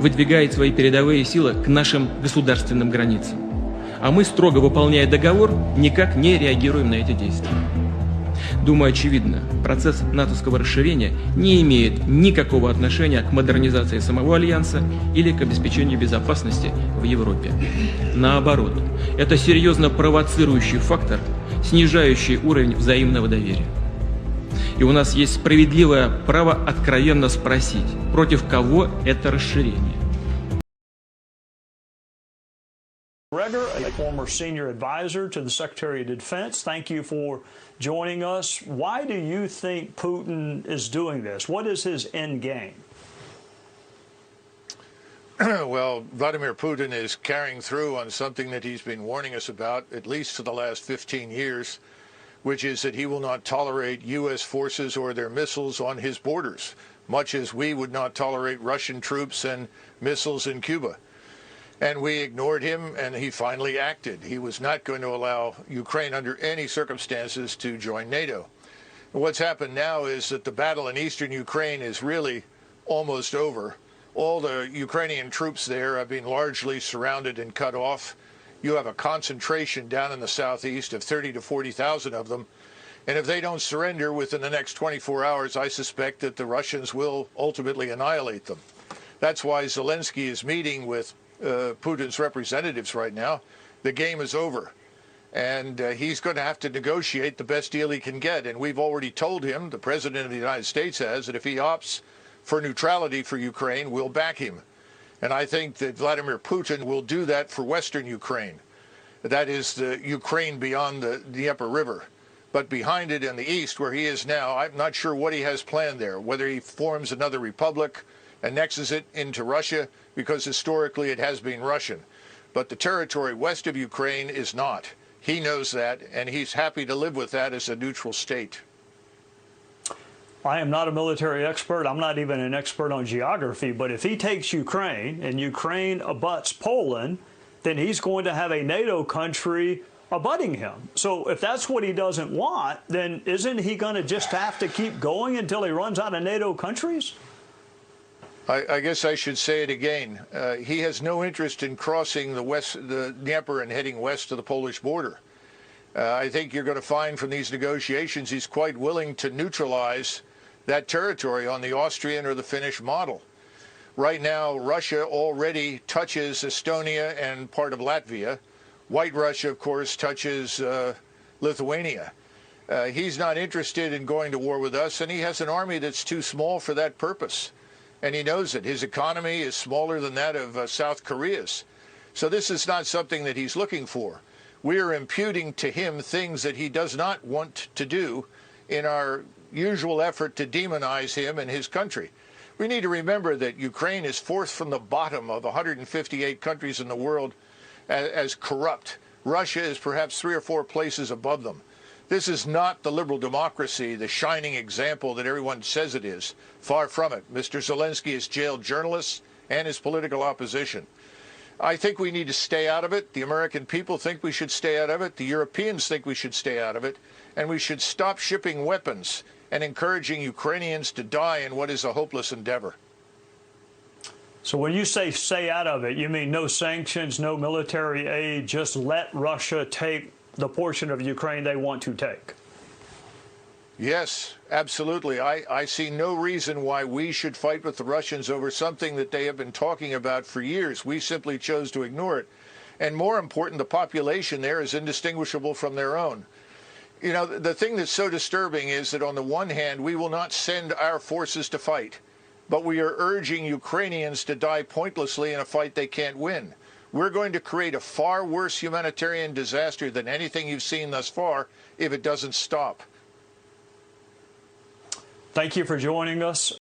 выдвигает свои передовые силы к нашим государственным границам. А мы, строго выполняя договор, никак не реагируем на эти действия. Думаю, очевидно, процесс натовского расширения не имеет никакого отношения к модернизации самого Альянса или к обеспечению безопасности в Европе. Наоборот, это серьезно провоцирующий фактор, снижающий уровень взаимного доверия. И у нас есть справедливое право откровенно спросить, против кого это расширение. A former senior advisor to the Secretary of Defense, thank you for joining us. Why do you think Putin is doing this? What is his end game? Well, Vladimir Putin is carrying through on something that he's been warning us about, at least for the last 15 years, which is that he will not tolerate U.S. forces or their missiles on his borders, much as we would not tolerate Russian troops and missiles in Cuba. And we ignored him, and he finally acted. He was not going to allow Ukraine under any circumstances to join NATO. And what's happened now is that the battle in eastern Ukraine is really almost over. All the Ukrainian troops there have been largely surrounded and cut off. You have a concentration down in the southeast of 30 to 40,000 of them. And if they don't surrender within the next 24 hours, I suspect that the Russians will ultimately annihilate them. That's why Zelensky is meeting with Putin's representatives right now. The game is over. And he's going to have to negotiate the best deal he can get. And we've already told him, the President of the United States has, that if he opts for neutrality for Ukraine, we'll back him. And I think that Vladimir Putin will do that for Western Ukraine. That is the Ukraine beyond the Dnieper River. But behind it in the east, where he is now, I'm not sure what he has planned there, whether he forms another republic, annexes it into Russia, because historically it has been Russian. But the territory west of Ukraine is not. He knows that, and he's happy to live with that as a neutral state. I am not a military expert. I'm not even an expert on geography. But if he takes Ukraine and Ukraine abuts Poland, then he's going to have a NATO country abutting him. So if that's what he doesn't want, then isn't he going to just have to keep going until he runs out of NATO countries? I guess I should say it again. He has no interest in crossing the Dnieper and heading west to the Polish border. I think you're going to find from these negotiations he's quite willing to neutralize that territory on the Austrian or the Finnish model. Right now, Russia already touches Estonia and part of Latvia. White Russia, of course, touches Lithuania. He's not interested in going to war with us, and he has an army that's too small for that purpose. And he knows it. His economy is smaller than that of South Korea's. So this is not something that he's looking for. We are imputing to him things that he does not want to do in our usual effort to demonize him and his country. We need to remember that Ukraine is fourth from the bottom of 158 countries in the world as corrupt. Russia is perhaps 3 or 4 places above them. This is not the liberal democracy, the shining example that everyone says it is. Far from it. Mr. Zelensky has jailed journalists and his political opposition. I think we need to stay out of it. The American people think we should stay out of it. The Europeans think we should stay out of it. And we should stop shipping weapons and encouraging Ukrainians to die in what is a hopeless endeavor. So when you say stay out of it, you mean no sanctions, no military aid, just let Russia take the portion of Ukraine they want to take? Yes, absolutely. I see no reason why we should fight with the Russians over something that they have been talking about for years. We simply chose to ignore it. And more important, the population there is indistinguishable from their own. You know, the thing that's so disturbing is that on the one hand, we will not send our forces to fight, but we are urging Ukrainians to die pointlessly in a fight they can't win. We're going to create a far worse humanitarian disaster than anything you've seen thus far if it doesn't stop. Thank you for joining us.